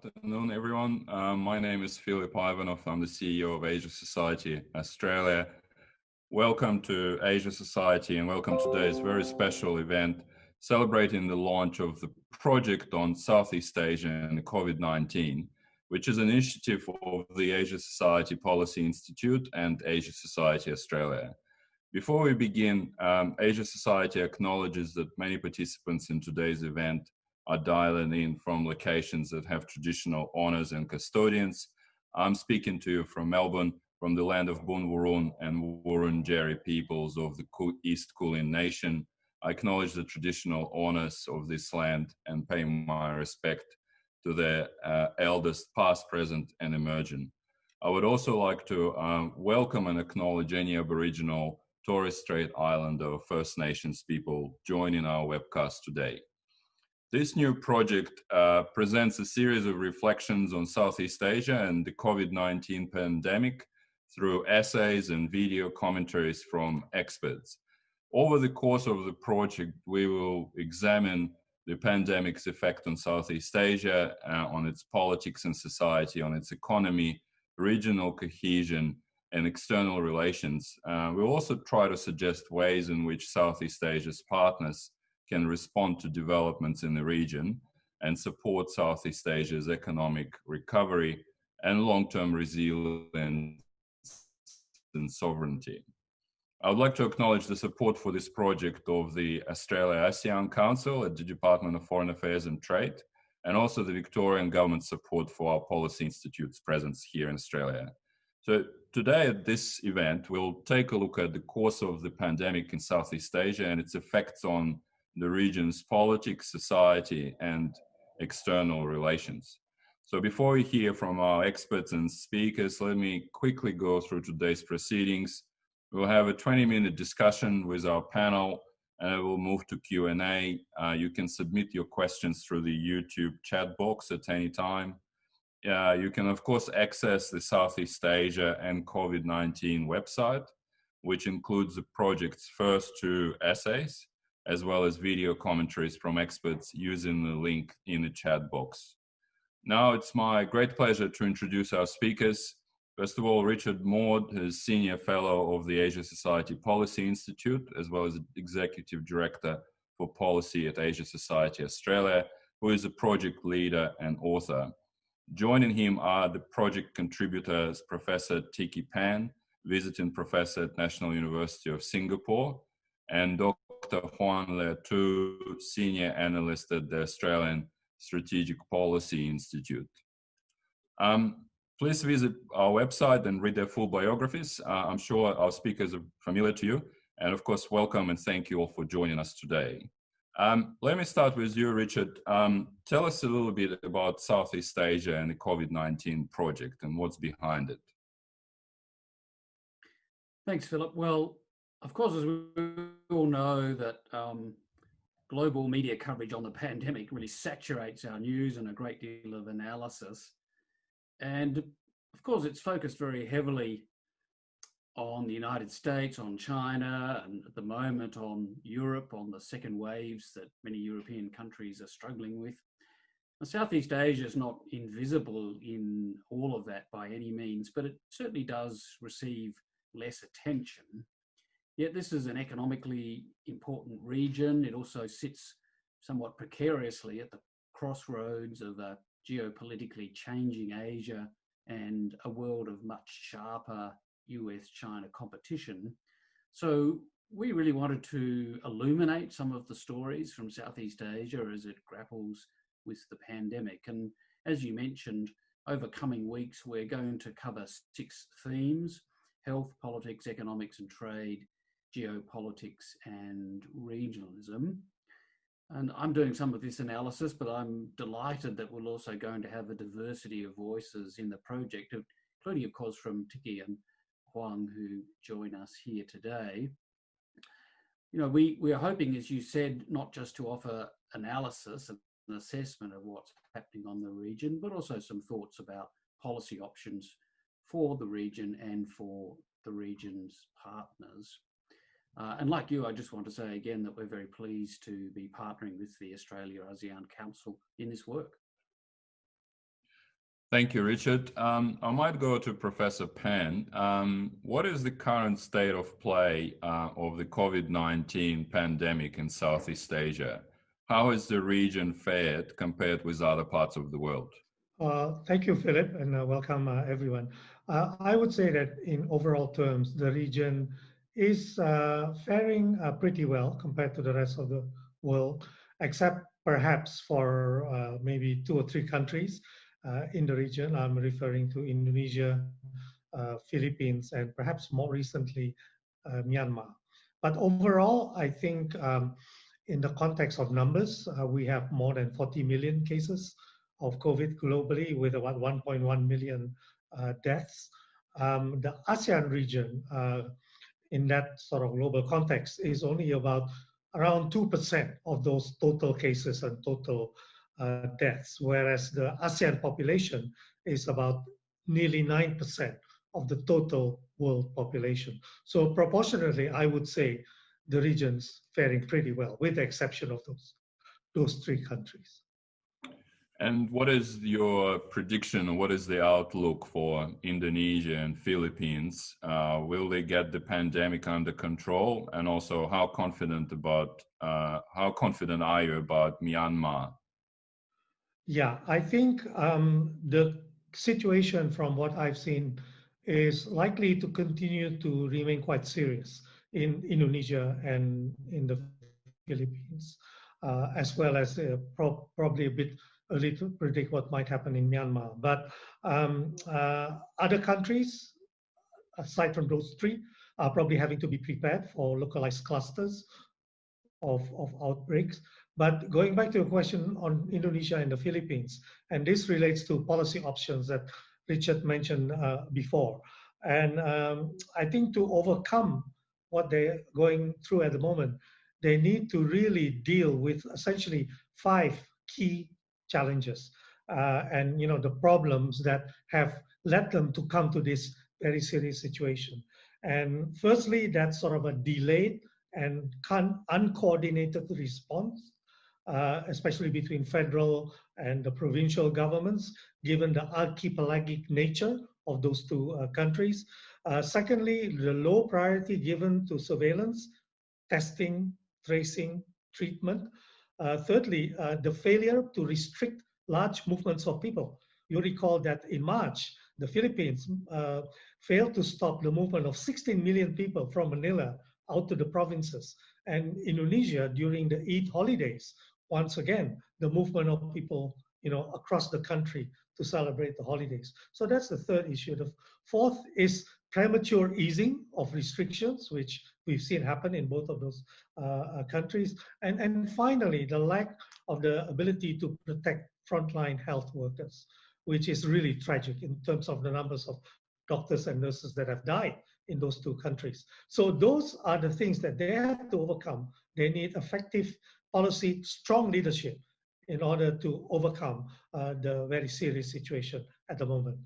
afternoon, everyone. My name is Philip Ivanov. I'm the CEO of Asia Society Australia. Welcome to Asia Society and welcome to today's very special event celebrating the launch of the project on Southeast Asia and COVID-19, which is an initiative of the Asia Society Policy Institute and Asia Society Australia. Before we begin, Asia Society acknowledges that many participants in today's event are dialing in from locations that have traditional owners and custodians. I'm speaking to you from Melbourne, from the land of Boon Wurrung and Wurundjeri peoples of the East Kulin Nation. I acknowledge the traditional owners of this land and pay my respect to their elders past, present and emerging. I would also like to welcome and acknowledge any Aboriginal, Torres Strait Islander or First Nations people joining our webcast today. This new project presents a series of reflections on Southeast Asia and the COVID-19 pandemic through essays and video commentaries from experts. Over the course of the project, we will examine the pandemic's effect on Southeast Asia, on its politics and society, on its economy, regional cohesion, and external relations. We'll also try to suggest ways in which Southeast Asia's partners can respond to developments in the region and support Southeast Asia's economic recovery and long-term resilience and sovereignty. I would like to acknowledge the support for this project of the Australia-ASEAN Council at the Department of Foreign Affairs and Trade, and also the Victorian Government support for our Policy Institute's presence here in Australia. So today at this event, we'll take a look at the course of the pandemic in Southeast Asia and its effects on the region's politics, society, and external relations. So before we hear from our experts and speakers, let me quickly go through today's proceedings. We'll have a 20-minute discussion with our panel, and we'll move to Q&A. You can submit your questions through the YouTube chat box at any time. You can, of course, access the Southeast Asia and COVID-19 website, which includes the project's first two essays, as well as video commentaries from experts using the link in the chat box. Now it's my great pleasure to introduce our speakers. First of all, Richard Maude, who is Senior Fellow of the Asia Society Policy Institute, as well as Executive Director for Policy at Asia Society Australia, who is a project leader and author. Joining him are the project contributors, Professor Tikki Pang, Visiting Professor at National University of Singapore, and Dr. Huong Le Thu, Senior Analyst at the Australian Strategic Policy Institute. Please visit our website and read their full biographies. I'm sure our speakers are familiar to you. And of course, welcome and thank you all for joining us today. Let me start with you, Richard. Tell us a little bit about Southeast Asia and the COVID-19 project and what's behind it. Thanks, Philip. Well, of course, as we all know that global media coverage on the pandemic really saturates our news and a great deal of analysis. And of course, it's focused very heavily on the United States, on China, and at the moment on Europe, on the second waves that many European countries are struggling with. Now, Southeast Asia is not invisible in all of that by any means, but it certainly does receive less attention. Yet this is an economically important region. It also sits somewhat precariously at the crossroads of a geopolitically changing Asia and a world of much sharper US-China competition. So we really wanted to illuminate some of the stories from Southeast Asia as it grapples with the pandemic. And as you mentioned, over coming weeks, we're going to cover 6 themes: health, politics, economics and trade, geopolitics and regionalism. And I'm doing some of this analysis, but I'm delighted that we're also going to have a diversity of voices in the project, including, of course, from Tikki and Huong, who join us here today. You know, we are hoping, as you said, not just to offer analysis and an assessment of what's happening on the region, but also some thoughts about policy options for the region and for the region's partners. And like you, I just want to say again that we're very pleased to be partnering with the Australia-ASEAN Council in this work. Thank you, Richard. I might go to Professor Pan. What is the current state of play of the COVID-19 pandemic in Southeast Asia? How has the region fared compared with other parts of the world? Thank you, Philip, and welcome everyone. I would say that in overall terms, the region is faring pretty well compared to the rest of the world, except perhaps for maybe two or three countries in the region. I'm referring to Indonesia, Philippines, and perhaps more recently, Myanmar. But overall, I think in the context of numbers, we have more than 40 million cases of COVID globally with about 1.1 million deaths. The ASEAN region, in that sort of global context, is only about around 2% of those total cases and total deaths, whereas the ASEAN population is about nearly 9% of the total world population. So proportionately, I would say the region's faring pretty well, with the exception of those three countries. And what is your prediction, or what is the outlook for Indonesia and Philippines? Will they get the pandemic under control? And also, how confident are you about Myanmar? Yeah, I think the situation from what I've seen is likely to continue to remain quite serious in Indonesia and in the Philippines, as well as probably a bit early to predict what might happen in Myanmar. But other countries, aside from those three, are probably having to be prepared for localized clusters of outbreaks. But going back to your question on Indonesia and the Philippines, and this relates to policy options that Richard mentioned before. And I think to overcome what they're going through at the moment, they need to really deal with essentially 5 key challenges and the problems that have led them to come to this very serious situation. And firstly, that's sort of a delayed and uncoordinated response, especially between federal and the provincial governments, given the archipelagic nature of those two countries. Secondly, the low priority given to surveillance, testing, tracing, treatment. Thirdly, the failure to restrict large movements of people. You recall that in March, the Philippines failed to stop the movement of 16 million people from Manila out to the provinces. And Indonesia, during the Eid holidays, once again, the movement of people, across the country to celebrate the holidays. So that's the third issue. The fourth is premature easing of restrictions, which we've seen happen in both of those countries. And finally, the lack of the ability to protect frontline health workers, which is really tragic in terms of the numbers of doctors and nurses that have died in those two countries. So those are the things that they have to overcome. They need effective policy, strong leadership in order to overcome the very serious situation at the moment.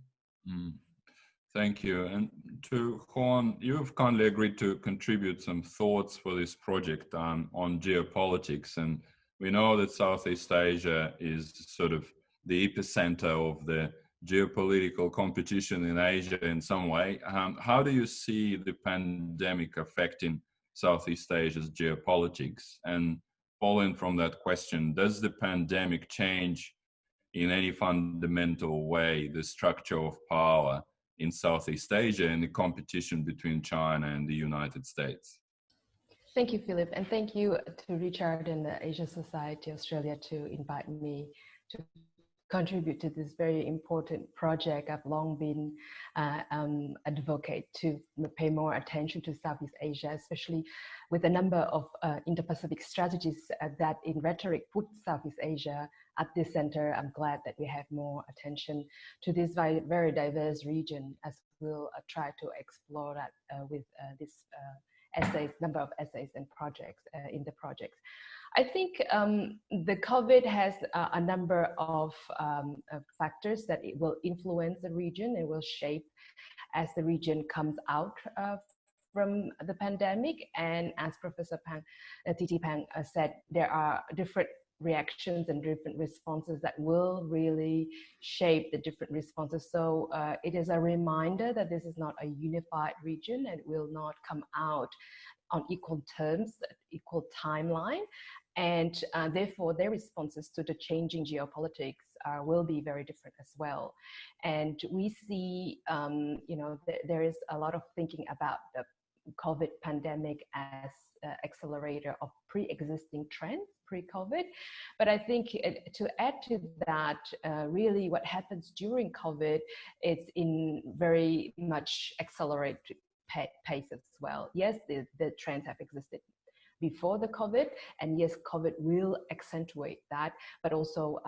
Thank you. And to Huong, you've kindly agreed to contribute some thoughts for this project on geopolitics. And we know that Southeast Asia is sort of the epicenter of the geopolitical competition in Asia in some way. How do you see the pandemic affecting Southeast Asia's geopolitics? And following from that question, does the pandemic change in any fundamental way the structure of power in Southeast Asia and the competition between China and the United States? Thank you, Philip, and thank you to Richard and the Asia Society Australia to invite me to contribute to this very important project. I've long been advocate to pay more attention to Southeast Asia, especially with a number of Indo-Pacific strategies that in rhetoric put Southeast Asia at this center. I'm glad that we have more attention to this very diverse region, as we'll try to explore that with this essays, number of essays and projects in the projects. I think the COVID has a number of factors that it will influence the region. It will shape as the region comes out from the pandemic. And as Professor Pang, Tikki Pang said, there are different reactions and different responses that will really shape the different responses. So it is a reminder that this is not a unified region and it will not come out on equal terms, equal timeline. And therefore, their responses to the changing geopolitics will be very different as well. And we see, there is a lot of thinking about the COVID pandemic as accelerator of pre-existing trends pre-COVID. But I think to add to that, really what happens during COVID is in very much accelerated pace as well. Yes, the trends have existed before the COVID, and yes, COVID will accentuate that, but also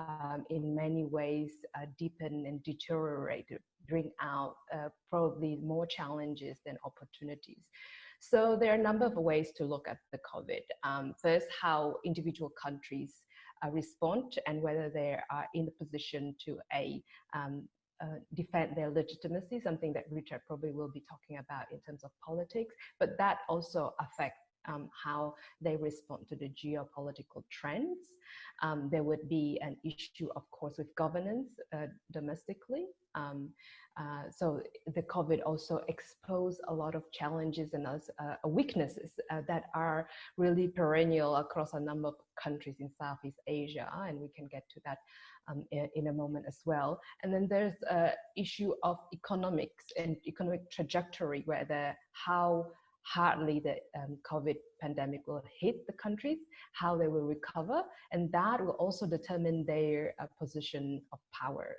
in many ways deepen and deteriorate, bring out probably more challenges than opportunities. So there are a number of ways to look at the COVID. First, how individual countries respond and whether they are in the position to defend their legitimacy, something that Richard probably will be talking about in terms of politics, but that also affects how they respond to the geopolitical trends. There would be an issue, of course, with governance domestically. So the COVID also exposed a lot of challenges and weaknesses that are really perennial across a number of countries in Southeast Asia, and we can get to that in a moment as well. And then there's an issue of economics and economic trajectory, whether how hardly the COVID pandemic will hit the countries, how they will recover, and that will also determine their position of power,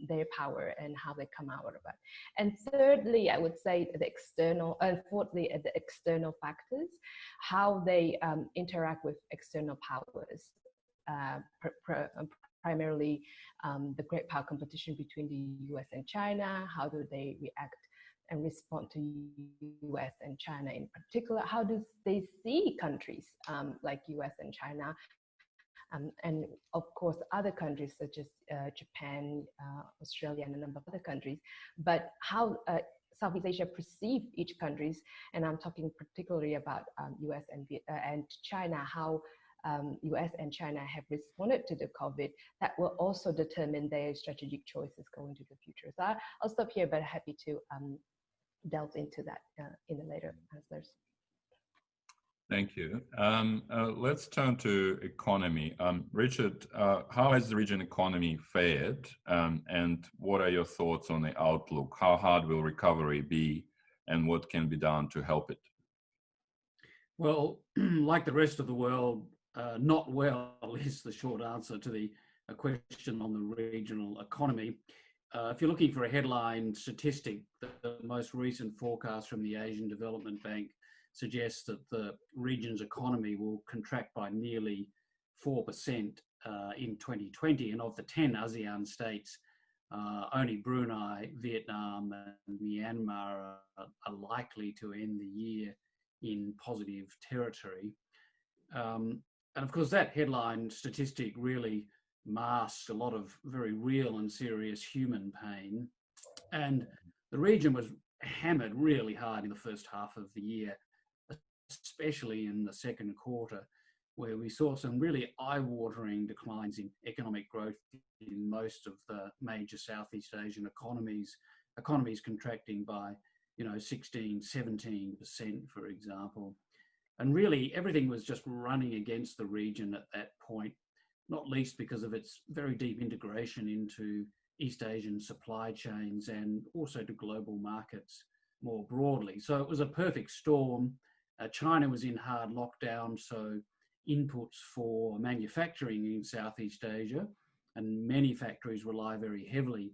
their power and how they come out of it. And thirdly, I would say the external, fourthly, the external factors, how they interact with external powers, primarily the great power competition between the US and China. How do they react and respond to US and China in particular? How do they see countries like US and China? And of course, other countries such as Japan, Australia, and a number of other countries, but how Southeast Asia perceive each countries, and I'm talking particularly about US and China, how US and China have responded to the COVID, that will also determine their strategic choices going to the future. So I'll stop here, but happy to delve into that in the later answers. Thank you. Let's turn to economy. Richard, how has the region economy fared, and what are your thoughts on the outlook? How hard will recovery be, and what can be done to help it? Well, like the rest of the world, not well is the short answer to the question on the regional economy. If you're looking for a headline statistic, the most recent forecast from the Asian Development Bank suggests that the region's economy will contract by nearly 4% in 2020. And of the 10 ASEAN states, only Brunei, Vietnam, and Myanmar are likely to end the year in positive territory. And of course, that headline statistic really masks a lot of very real and serious human pain. And the region was hammered really hard in the first half of the year, especially in the second quarter, where we saw some really eye-watering declines in economic growth in most of the major Southeast Asian economies contracting by 16, 17%, for example. And really everything was just running against the region at that point, not least because of its very deep integration into East Asian supply chains and also to global markets more broadly. So it was a perfect storm. China was in hard lockdown, so inputs for manufacturing in Southeast Asia, and many factories rely very heavily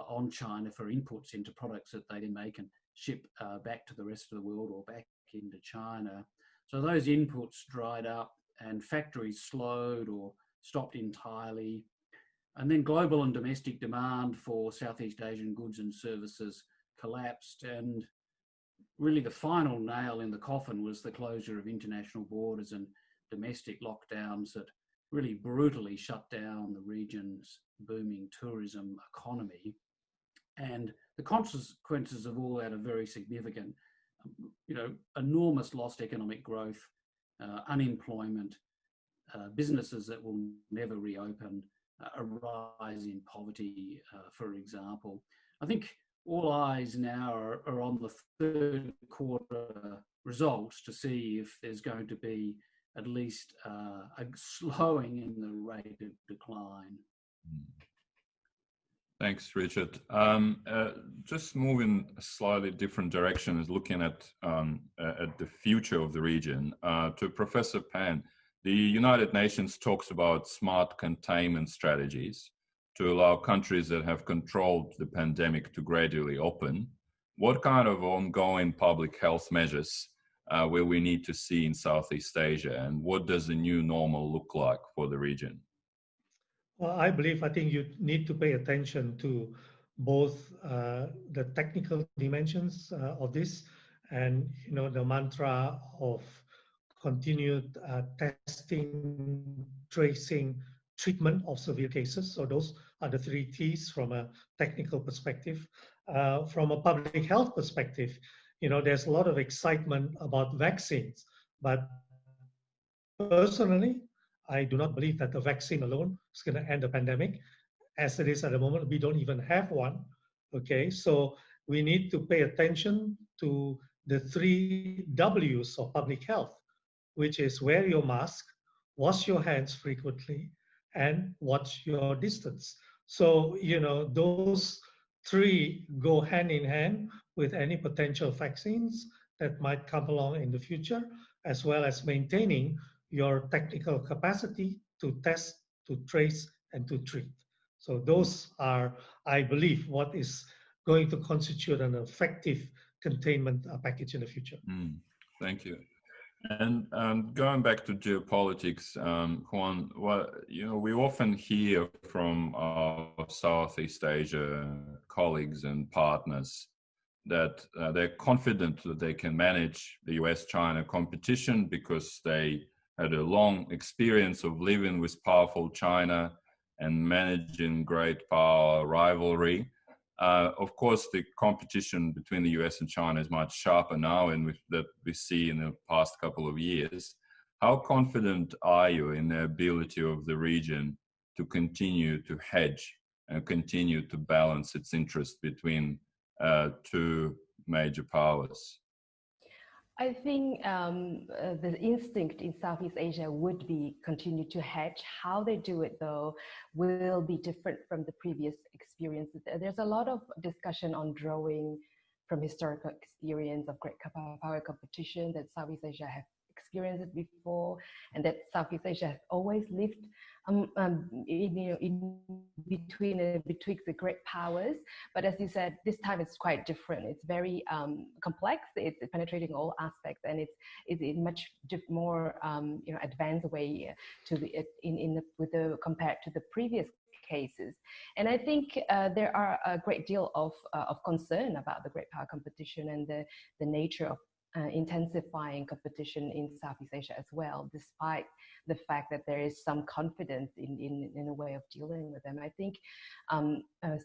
on China for inputs into products that they then make and ship back to the rest of the world or back into China. So those inputs dried up and factories slowed or stopped entirely. And then global and domestic demand for Southeast Asian goods and services collapsed. And really the final nail in the coffin was the closure of international borders and domestic lockdowns that really brutally shut down the region's booming tourism economy. And the consequences of all that are very significant. Enormous lost economic growth, unemployment, businesses that will never reopen, a rise in poverty, for example. I think all eyes now are on the third quarter results to see if there's going to be at least a slowing in the rate of decline. Thanks, Richard. Just moving a slightly different direction is looking at the future of the region. To Professor Pang, the United Nations talks about smart containment strategies to allow countries that have controlled the pandemic to gradually open. What kind of ongoing public health measures will we need to see in Southeast Asia, and what does the new normal look like for the region? Well, I think you need to pay attention to both the technical dimensions of this and, the mantra of continued testing, tracing, treatment of severe cases. So those are the 3 T's from a technical perspective. From a public health perspective, there's a lot of excitement about vaccines, but personally, I do not believe that the vaccine alone is going to end the pandemic. As it is at the moment, we don't even have one. Okay, so we need to pay attention to the 3 W's of public health, which is wear your mask, wash your hands frequently, and watch your distance. So, those 3 go hand in hand with any potential vaccines that might come along in the future, as well as maintaining your technical capacity to test, to trace, and to treat. So those are, I believe, what is going to constitute an effective containment package in the future. Thank you. And going back to geopolitics, Huong, we often hear from our Southeast Asia colleagues and partners that they're confident that they can manage the US-China competition because they had a long experience of living with powerful China and managing great power rivalry. Of course, the competition between the US and China is much sharper now, and that we see in the past couple of years. How confident are you in the ability of the region to continue to hedge and continue to balance its interest between 2 major powers? I think the instinct in Southeast Asia would be continue to hedge. How they do it, though, will be different from the previous experiences. There's a lot of discussion on drawing from historical experience of great power competition that Southeast Asia have experienced it before, and that Southeast Asia has always lived in between the great powers. But as you said, this time it's quite different. It's very complex. It's penetrating all aspects, and it's in much more advanced way compared to the previous cases. And I think there are a great deal of concern about the great power competition and the nature of intensifying competition in Southeast Asia as well, despite the fact that there is some confidence in a way of dealing with them. I think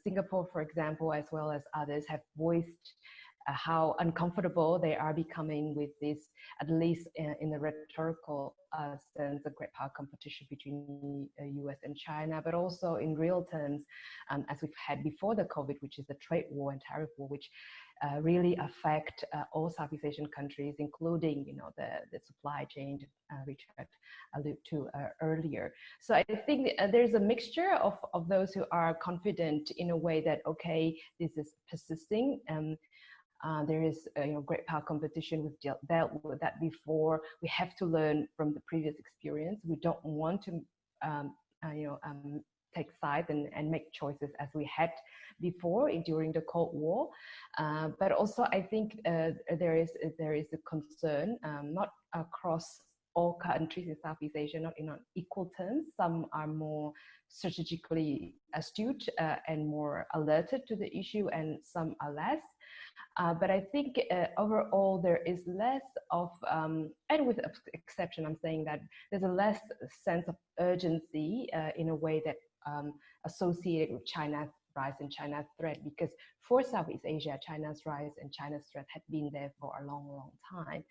Singapore, for example, as well as others, have voiced how uncomfortable they are becoming with this, at least in the rhetorical sense, of great power competition between the US and China, but also in real terms, as we've had before the COVID, which is the trade war and tariff war, which really affect all Southeast Asian countries, including the supply chain Richard alluded to earlier. So I think there's a mixture of those who are confident in a way that, okay, this is persisting. There is great power competition. We've dealt with that before. We have to learn from the previous experience. We don't want to take sides and make choices as we had before during the Cold War. But also, I think there is a concern, not across all countries in Southeast Asia, not in equal terms. Some are more strategically astute and more alerted to the issue, and some are less. But I think overall there is less of, and with exception, I'm saying that there's a less sense of urgency in a way that associated with China's rise in China's threat, because for Southeast Asia, China's rise and China's threat had been there for a long, long time.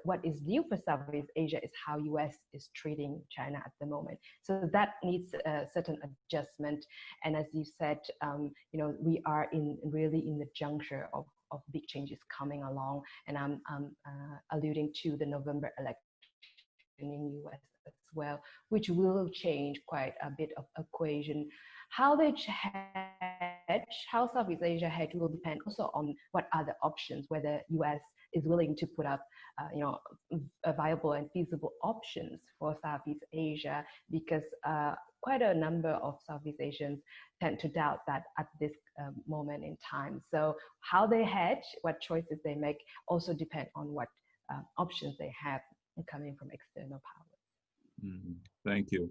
What is new for Southeast Asia is how US is treating China at the moment. So that needs a certain adjustment. And as you said, we are really in the juncture of big changes coming along. And I'm alluding to the November election in US as well, which will change quite a bit of equation. How Southeast Asia hedge will depend also on what are the options, whether US is willing to put up, a viable and feasible options for Southeast Asia, because quite a number of Southeast Asians tend to doubt that at this moment in time. So how they hedge, what choices they make, also depend on what options they have coming from external powers. Mm-hmm. Thank you.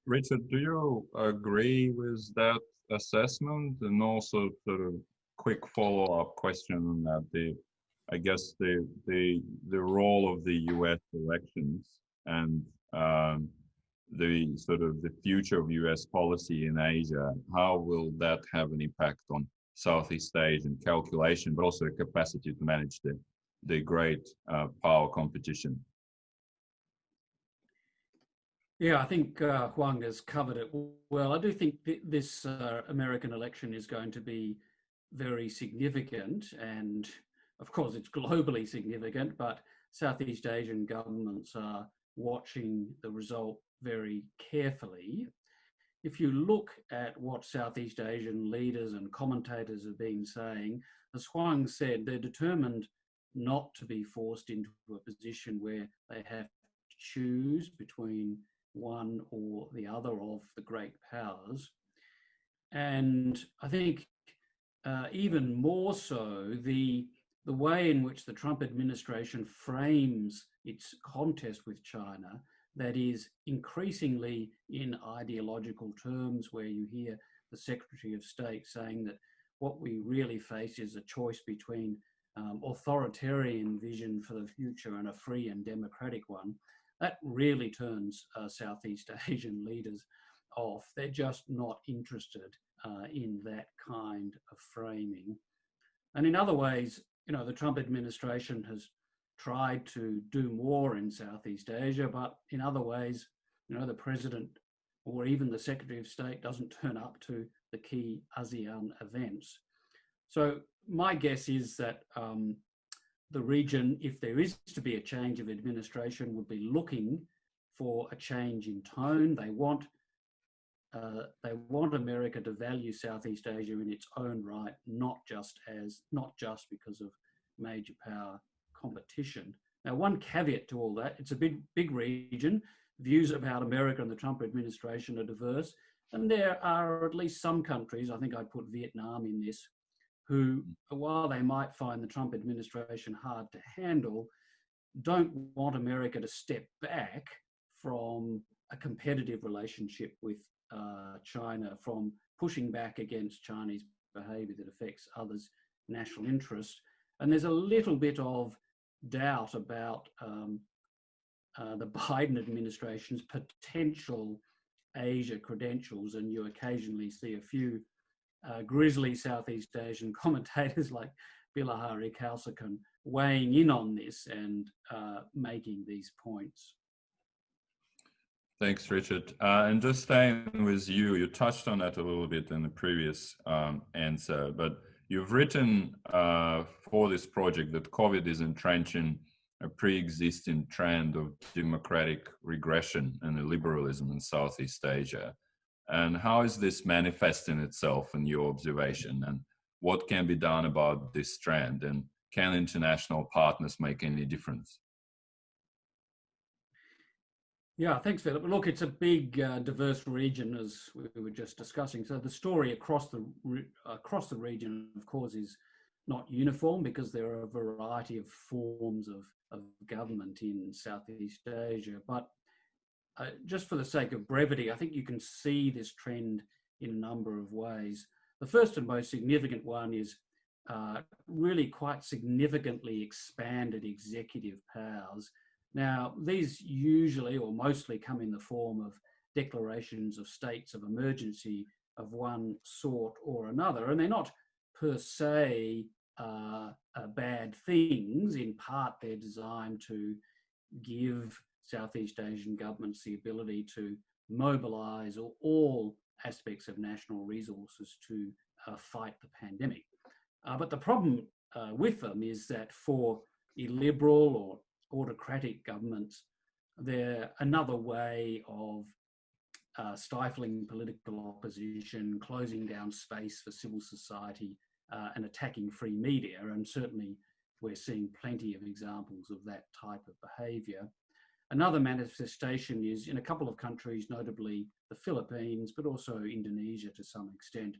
Richard, do you agree with that assessment? And also sort of quick follow-up question on that, I guess the role of the US elections and the sort of the future of US policy in Asia, how will that have an impact on Southeast Asian calculation, but also the capacity to manage the great power competition? Yeah, I think Huong has covered it well. I do think this American election is going to be very significant, and of course it's globally significant, but Southeast Asian governments are watching the result very carefully. If you look at what Southeast Asian leaders and commentators have been saying, as Huong said, they're determined not to be forced into a position where they have to choose between one or the other of the great powers. And I think even more so, the way in which the Trump administration frames its contest with China, that is increasingly in ideological terms, where you hear the Secretary of State saying that what we really face is a choice between authoritarian vision for the future and a free and democratic one. That really turns Southeast Asian leaders off. They're just not interested in that kind of framing. And in other ways, the Trump administration has tried to do more in Southeast Asia, but in other ways, the president or even the Secretary of State doesn't turn up to the key ASEAN events. So my guess is that the region, if there is to be a change of administration, would be looking for a change in tone. They want America to value Southeast Asia in its own right, not just because of major power competition. Now, one caveat to all that: it's a big region. Views about America and the Trump administration are diverse, and there are at least some countries, I think I'd put Vietnam in this, who, while they might find the Trump administration hard to handle, don't want America to step back from a competitive relationship with China, from pushing back against Chinese behavior that affects others' national interest. And there's a little bit of doubt about the Biden administration's potential Asia credentials, and you occasionally see a few grizzly Southeast Asian commentators like Bilahari Kausikan weighing in on this and making these points. Thanks, Richard. And just staying with you, you touched on that a little bit in the previous answer, but you've written for this project that COVID is entrenching a pre-existing trend of democratic regression and illiberalism in Southeast Asia. And how is this manifesting itself in your observation? And what can be done about this trend? And can international partners make any difference? Yeah, thanks, Philip. Look, it's a big, diverse region, as we were just discussing. So the story across the region, of course, is not uniform, because there are a variety of forms of government in Southeast Asia. But just for the sake of brevity, I think you can see this trend in a number of ways. The first and most significant one is really quite significantly expanded executive powers. Now, these usually or mostly come in the form of declarations of states of emergency of one sort or another. And they're not per se bad things. In part, they're designed to give Southeast Asian governments the ability to mobilise all aspects of national resources to fight the pandemic. But the problem with them is that for illiberal or autocratic governments, they're another way of stifling political opposition, closing down space for civil society, and attacking free media. And certainly we're seeing plenty of examples of that type of behaviour. Another manifestation is in a couple of countries, notably the Philippines, but also Indonesia to some extent.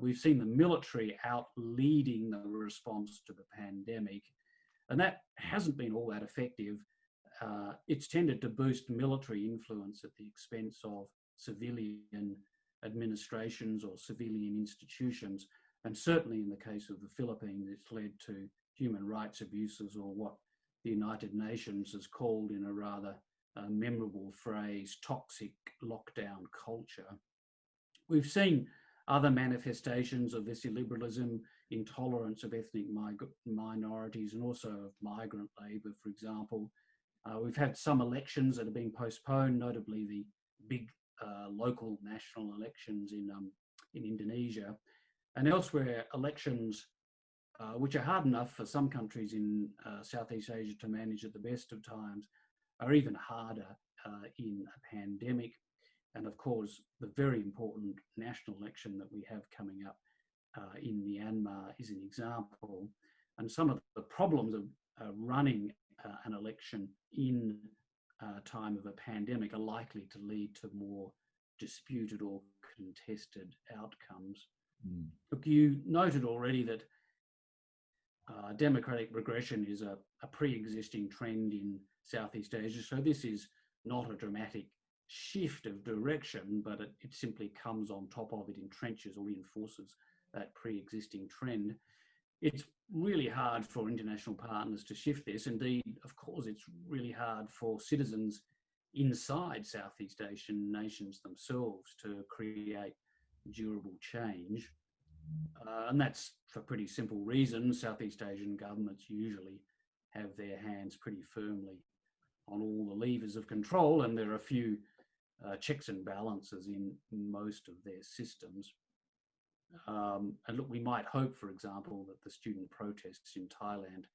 We've seen the military out leading the response to the pandemic, and that hasn't been all that effective. It's tended to boost military influence at the expense of civilian administrations or civilian institutions. And certainly in the case of the Philippines, it's led to human rights abuses, or what the United Nations has called in a rather memorable phrase, toxic lockdown culture. We've seen other manifestations of this illiberalism, intolerance of ethnic minorities and also of migrant labour, for example. We've had some elections that have been postponed, notably the big local national elections in Indonesia. And elsewhere, elections which are hard enough for some countries in Southeast Asia to manage at the best of times, are even harder in a pandemic. And of course, the very important national election that we have coming up in Myanmar is an example. And some of the problems of running an election in time of a pandemic are likely to lead to more disputed or contested outcomes. Mm. Look, you noted already that democratic regression is a pre-existing trend in Southeast Asia. So this is not a dramatic shift of direction, but it simply comes on top of it, entrenches or reinforces that pre-existing trend. It's really hard for international partners to shift this. Indeed, of course, it's really hard for citizens inside Southeast Asian nations themselves to create durable change. And that's for pretty simple reasons. Southeast Asian governments usually have their hands pretty firmly on all the levers of control, and there are a few checks and balances in most of their systems. And look, we might hope, for example, that the student protests in Thailand,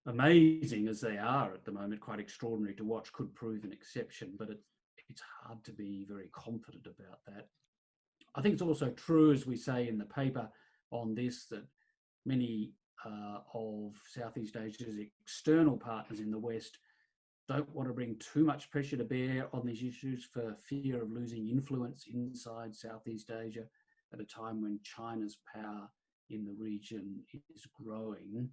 amazing as they are at the moment, quite extraordinary to watch, could prove an exception, but it's hard to be very confident about that. I think it's also true, as we say in the paper on this, that many of Southeast Asia's external partners in the West don't want to bring too much pressure to bear on these issues for fear of losing influence inside Southeast Asia at a time when China's power in the region is growing.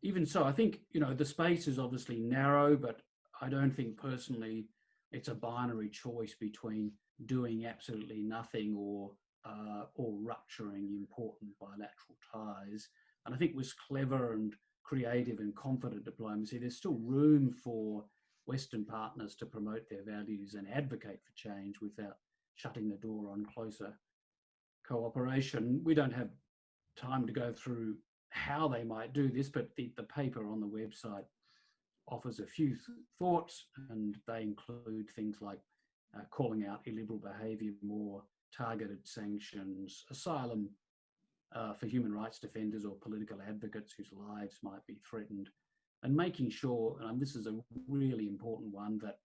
Even so, I think, the space is obviously narrow, but I don't think personally it's a binary choice between doing absolutely nothing or rupturing important bilateral ties. And I think with clever and creative and confident diplomacy, there's still room for Western partners to promote their values and advocate for change without shutting the door on closer cooperation. We don't have time to go through how they might do this, but the paper on the website offers a few thoughts, and they include things like calling out illiberal behaviour, more targeted sanctions, asylum for human rights defenders or political advocates whose lives might be threatened, and making sure, and this is a really important one, that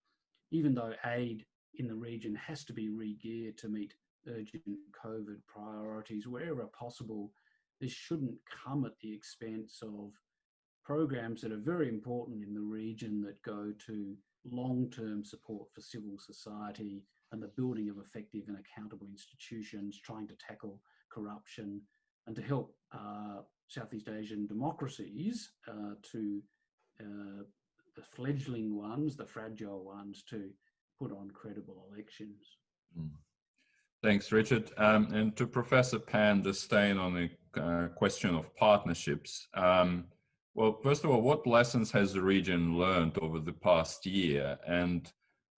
even though aid in the region has to be re-geared to meet urgent COVID priorities, wherever possible, this shouldn't come at the expense of programs that are very important in the region that go to long-term support for civil society and the building of effective and accountable institutions, trying to tackle corruption and to help Southeast Asian democracies the fledgling ones, the fragile ones, to put on credible elections. Mm. Thanks, Richard. And to Professor Pan, just staying on the question of partnerships. Well, first of all, what lessons has the region learned over the past year? And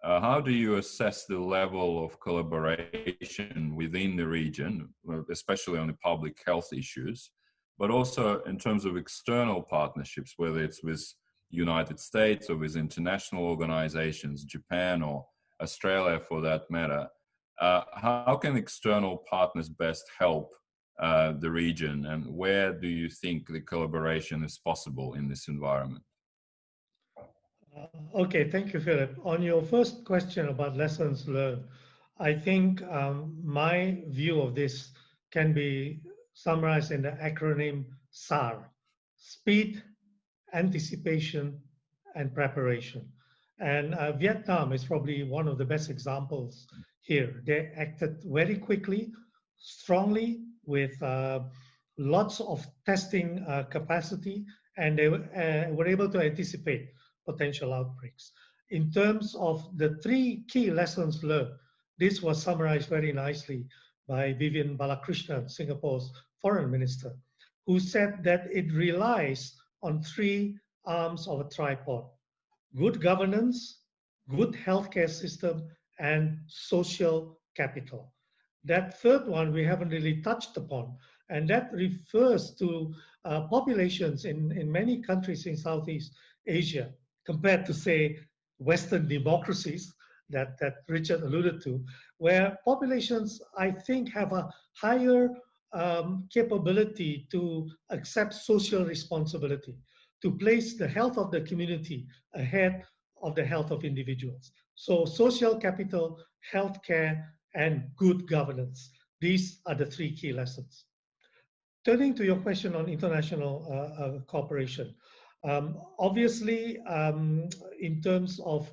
how do you assess the level of collaboration within the region, especially on the public health issues, but also in terms of external partnerships, whether it's with United States or with international organizations, Japan or Australia for that matter? How can external partners best help the region, and where do you think the collaboration is possible in this environment? Okay, thank you, Philip. On your first question about lessons learned, I think my view of this can be summarized in the acronym SAR: speed, anticipation, and preparation. And Vietnam is probably one of the best examples here. They acted very quickly, strongly, with lots of testing capacity, and they were able to anticipate potential outbreaks. In terms of the 3 key lessons learned, this was summarized very nicely by Vivian Balakrishnan, Singapore's foreign minister, who said that it relies on 3 arms of a tripod: good governance, good healthcare system, and social capital. That third one we haven't really touched upon, and that refers to populations in many countries in Southeast Asia compared to, say, Western democracies that Richard alluded to, where populations, I think, have a higher capability to accept social responsibility, to place the health of the community ahead of the health of individuals. So social capital, healthcare, and good governance. These are the 3 key lessons. Turning to your question on international cooperation, obviously, in terms of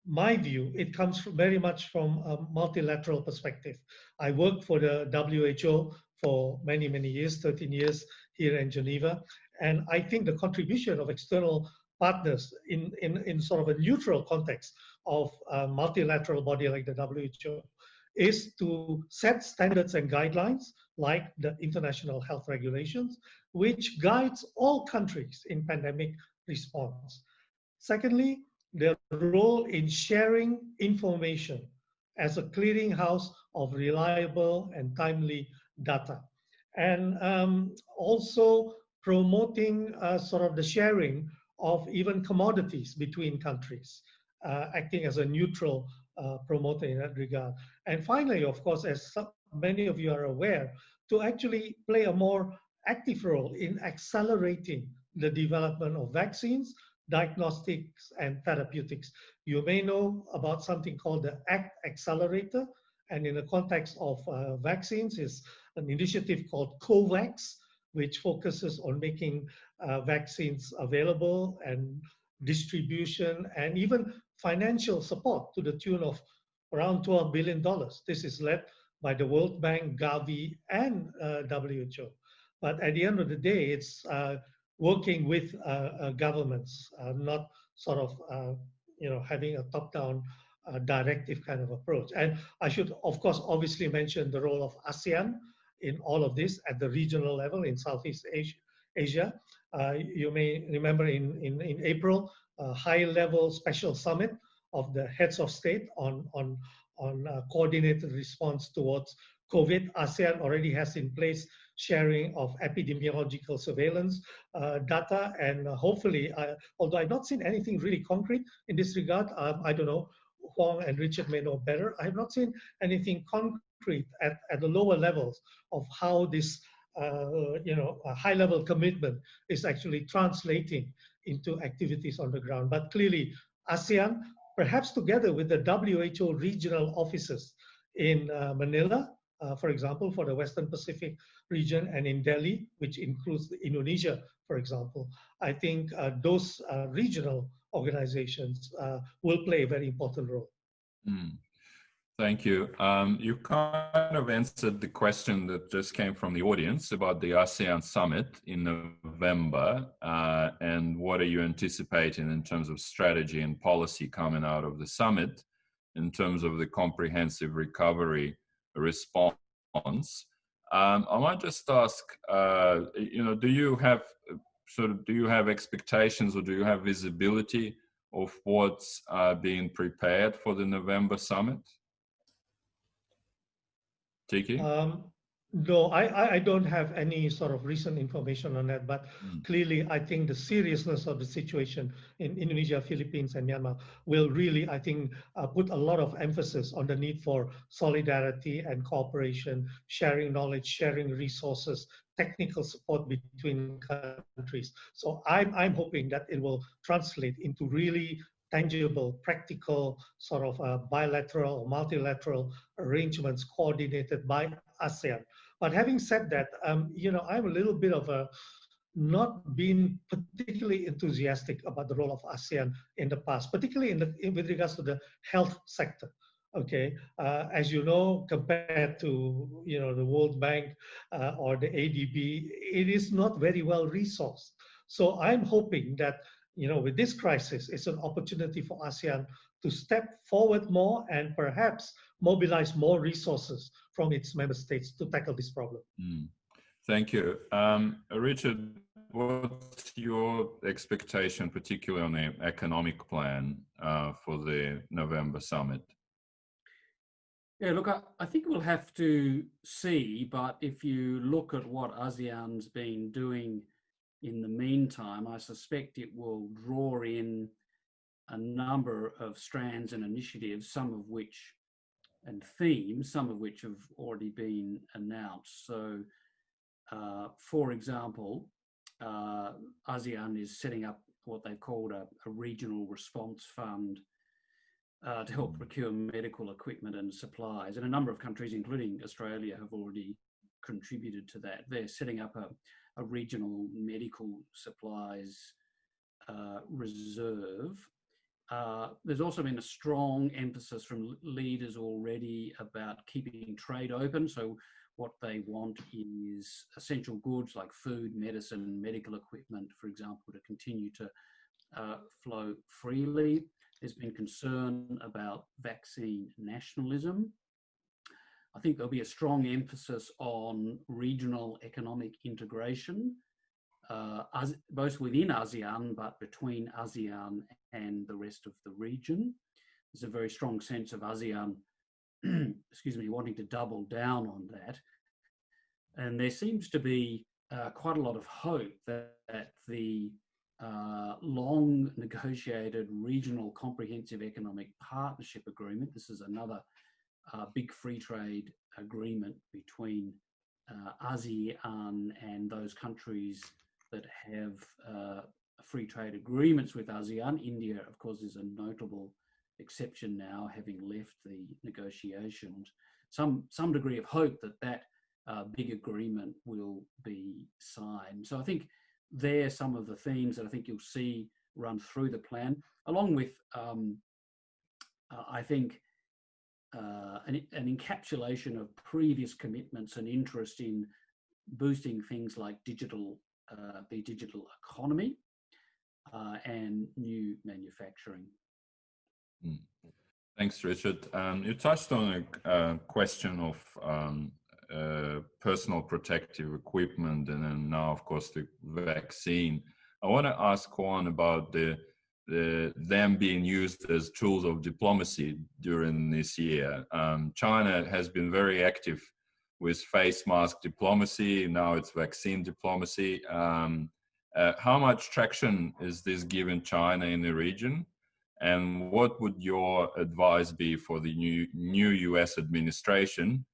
my view, it comes very much from a multilateral perspective. I worked for the WHO for many, many years, 13 years here in Geneva, and I think the contribution of external partners in sort of a neutral context of a multilateral body like the WHO is to set standards and guidelines like the international health regulations, which guides all countries in pandemic response. Secondly, their role in sharing information as a clearinghouse of reliable and timely data. And also promoting sort of the sharing of even commodities between countries, acting as a neutral promoter in that regard. And finally, of course, as many of you are aware, to actually play a more active role in accelerating the development of vaccines, diagnostics, and therapeutics. You may know about something called the ACT Accelerator, and in the context of vaccines is an initiative called COVAX, which focuses on making vaccines available and distribution and even financial support to the tune of around $12 billion. This is led by the World Bank, Gavi, and WHO. But at the end of the day, it's working with governments, not sort of having a top-down directive kind of approach. And I should, of course, obviously mention the role of ASEAN in all of this at the regional level in Southeast Asia. You may remember in April, a high-level special summit of the heads of state on coordinated response towards COVID. ASEAN already has in place sharing of epidemiological surveillance data, and hopefully, although I've not seen anything really concrete in this regard, I don't know, Huong and Richard may know better, I have not seen anything concrete at the lower levels of how this a high-level commitment is actually translating into activities on the ground. But clearly, ASEAN, perhaps together with the WHO regional offices in Manila, for example, for the Western Pacific region, and in Delhi, which includes Indonesia, for example, I think those regional organizations will play a very important role. Thank you. You kind of answered the question that just came from the audience about the ASEAN summit in November, and what are you anticipating in terms of strategy and policy coming out of the summit in terms of the comprehensive recovery response? I might just ask, do you have expectations, or do you have visibility of what's being prepared for the November summit? Tikki? No, I don't have any sort of recent information on that, but clearly I think the seriousness of the situation in Indonesia, Philippines, and Myanmar will really, I think, put a lot of emphasis on the need for solidarity and cooperation, sharing knowledge, sharing resources, technical support between countries. So I'm hoping that it will translate into really tangible, practical, sort of bilateral or multilateral arrangements coordinated by ASEAN. But having said that, I'm a little bit of a not being particularly enthusiastic about the role of ASEAN in the past, particularly with regards to the health sector. Okay, as you know, compared to the World Bank or the ADB, it is not very well resourced. So I'm hoping that with this crisis, it's an opportunity for ASEAN to step forward more and perhaps mobilize more resources from its member states to tackle this problem. Thank you. Richard, what's your expectation, particularly on the economic plan for the November summit? Yeah, look, I think we'll have to see, but if you look at what ASEAN's been doing in the meantime, I suspect it will draw in a number of strands and initiatives, some of which, and themes, some of which have already been announced. So, for example, ASEAN is setting up what they called a regional response fund to help procure medical equipment and supplies. And a number of countries, including Australia, have already contributed to that. They're setting up a regional medical supplies reserve. There's also been a strong emphasis from leaders already about keeping trade open. So what they want is essential goods like food, medicine, medical equipment, for example, to continue to flow freely. There's been concern about vaccine nationalism. I think there'll be a strong emphasis on regional economic integration, both within ASEAN, but between ASEAN and the rest of the region. There's a very strong sense of ASEAN, wanting to double down on that. And there seems to be quite a lot of hope that the long negotiated regional comprehensive economic partnership agreement, this is another big free trade agreement between ASEAN and those countries that have free trade agreements with ASEAN. India, of course, is a notable exception now, having left the negotiations. Some degree of hope that big agreement will be signed. So I think they're some of the themes that I think you'll see run through the plan, along with, I think, an encapsulation of previous commitments and interest in boosting things like the digital economy and new manufacturing. Thanks, Richard. You touched on a question of personal protective equipment, and then now, of course, the vaccine. I want to ask Juan about them being used as tools of diplomacy during this year. China has been very active with face mask diplomacy. Now it's vaccine diplomacy. How much traction is this giving China in the region? And what would your advice be for the new US administration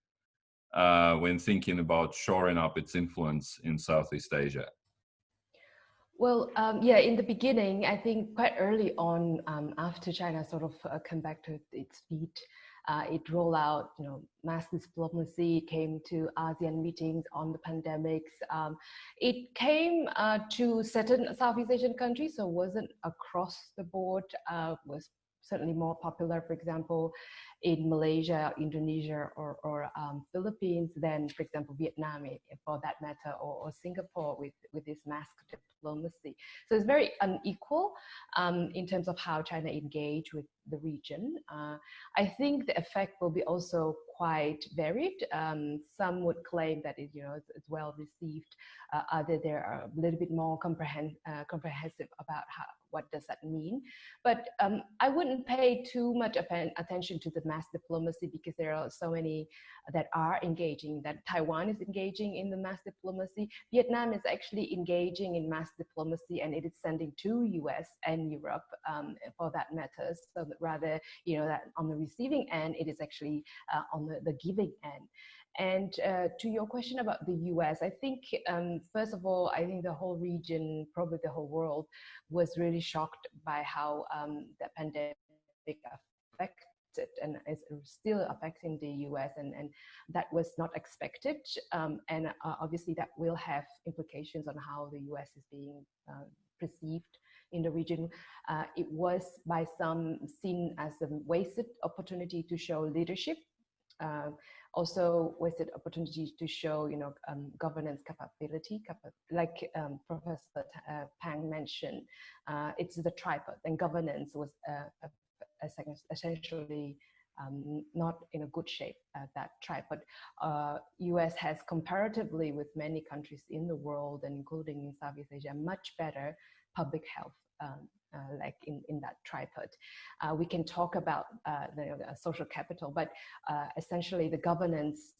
when thinking about shoring up its influence in Southeast Asia? Well, in the beginning, I think quite early on, after China sort of came back to its feet, it rolled out, mass diplomacy, came to ASEAN meetings on the pandemics. It came to certain Southeast Asian countries, so it wasn't across the board, was certainly more popular, for example, in Malaysia, Indonesia, or Philippines than, for example, Vietnam, for that matter, or Singapore with this mass diplomacy. So it's very unequal in terms of how China engage with the region. I think the effect will be also quite varied. Some would claim that it's well received. Others they are a little bit more comprehensive about what does that mean. But I wouldn't pay too much attention to the mass diplomacy, because there are so many that are engaging, that Taiwan is engaging in the mass diplomacy. Vietnam is actually engaging in mass diplomacy, and it is sending to US and Europe for that matter. So that rather, that on the receiving end, it is actually on the giving end. And to your question about the US, I think, first of all, I think the whole region, probably the whole world, was really shocked by how the pandemic affected and is still affecting the US, and that was not expected. And obviously that will have implications on how the US is being perceived in the region. It was by some seen as a wasted opportunity to show leadership. Also wasted opportunity to show, governance capability, like Professor Pang mentioned. It's the tripod, and governance was essentially not in a good shape at that tripod. US has comparatively with many countries in the world, and including in Southeast Asia, much better public health. Like in that tripod. We can talk about the social capital, but essentially the governance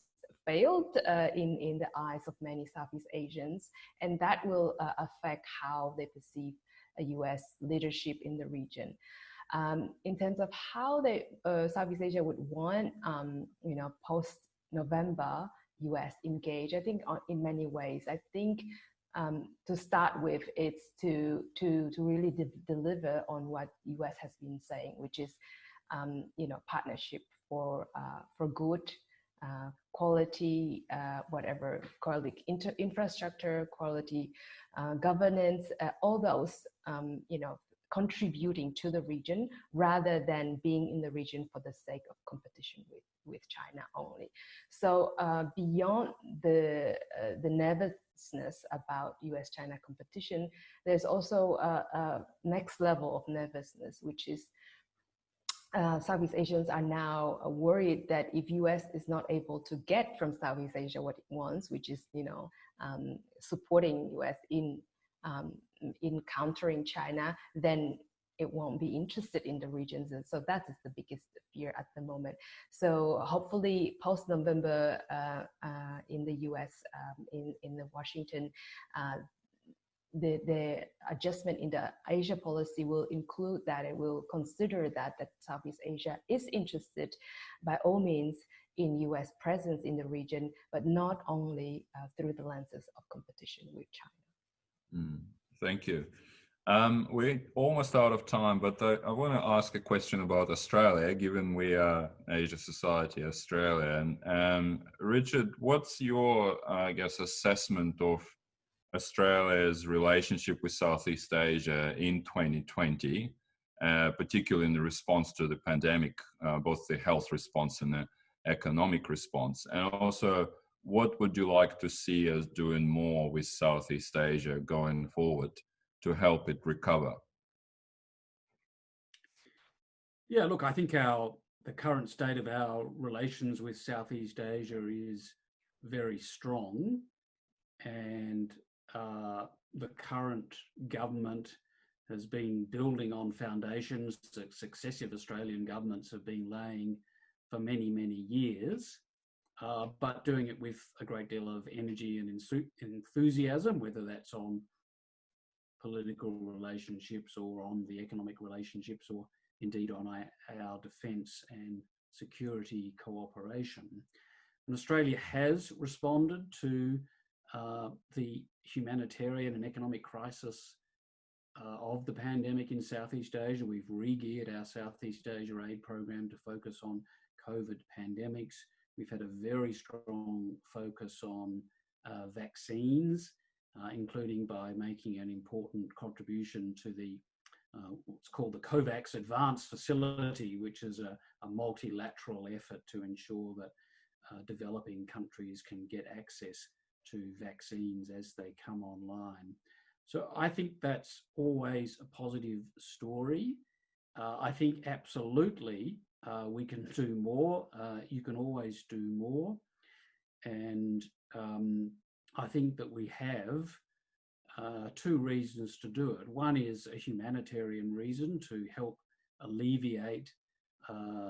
failed in the eyes of many Southeast Asians, and that will affect how they perceive a US leadership in the region. In terms of how Southeast Asia would want, post-November US engage, I think in many ways, I think to start with, it's to really deliver on what US has been saying, which is, partnership for good, quality, whatever, quality infrastructure, quality governance, all those, contributing to the region rather than being in the region for the sake of competition with China only. So beyond the nervousness about US-China competition, there's also a next level of nervousness, which is Southeast Asians are now worried that if US is not able to get from Southeast Asia what it wants, which is, supporting US in countering China, then it won't be interested in the regions. And so that is the biggest fear at the moment. So hopefully post-November in the US, in the Washington, the adjustment in the Asia policy will include that. It will consider that Southeast Asia is interested by all means in US presence in the region, but not only through the lenses of competition with China. Thank you. We're almost out of time, but I want to ask a question about Australia, given we are Asia Society Australia. And Richard, what's your, assessment of Australia's relationship with Southeast Asia in 2020, particularly in the response to the pandemic, both the health response and the economic response? And also, what would you like to see us doing more with Southeast Asia going forward to help it recover? Yeah, look, I think the current state of our relations with Southeast Asia is very strong, and the current government has been building on foundations that successive Australian governments have been laying for many, many years, but doing it with a great deal of energy and enthusiasm, whether that's on political relationships or on the economic relationships, or indeed on our defence and security cooperation. And Australia has responded to the humanitarian and economic crisis of the pandemic in Southeast Asia. We've re-geared our Southeast Asia aid program to focus on COVID pandemics. We've had a very strong focus on vaccines, including by making an important contribution to the what's called the COVAX Advanced Facility, which is a multilateral effort to ensure that developing countries can get access to vaccines as they come online. So I think that's always a positive story. I think absolutely we can do more. You can always do more. And I think that we have two reasons to do it. One is a humanitarian reason to help alleviate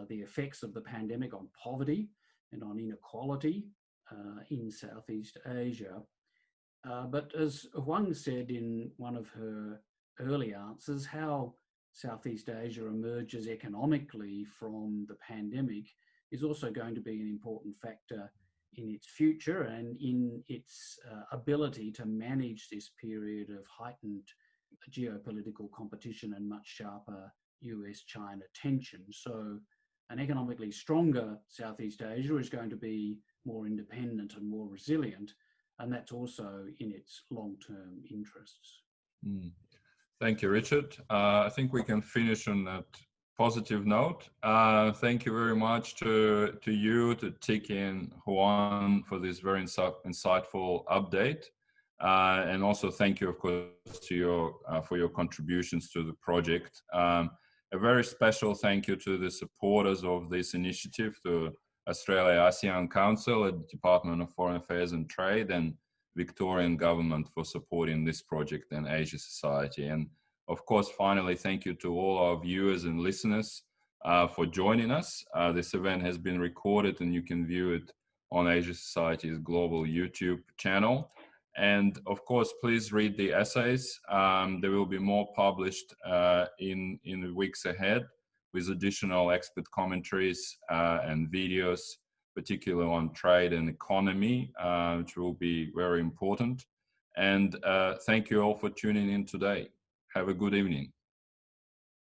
the effects of the pandemic on poverty and on inequality in Southeast Asia. But as Huong said in one of her early answers, how Southeast Asia emerges economically from the pandemic is also going to be an important factor in its future and in its ability to manage this period of heightened geopolitical competition and much sharper US-China tension. So an economically stronger Southeast Asia is going to be more independent and more resilient, and that's also in its long-term interests. Thank you, Richard. I think we can finish on that positive note. Thank you very much to you, to Tikki and Huong for this very insightful update. And also thank you, of course, to for your contributions to the project. A very special thank you to the supporters of this initiative, to Australia ASEAN Council, the Department of Foreign Affairs and Trade, and Victorian government for supporting this project and Asia Society. And of course, finally, thank you to all our viewers and listeners for joining us. This event has been recorded and you can view it on Asia Society's global YouTube channel. And of course, please read the essays. There will be more published in the weeks ahead with additional expert commentaries and videos, particularly on trade and economy, which will be very important. And thank you all for tuning in today. Have a good evening.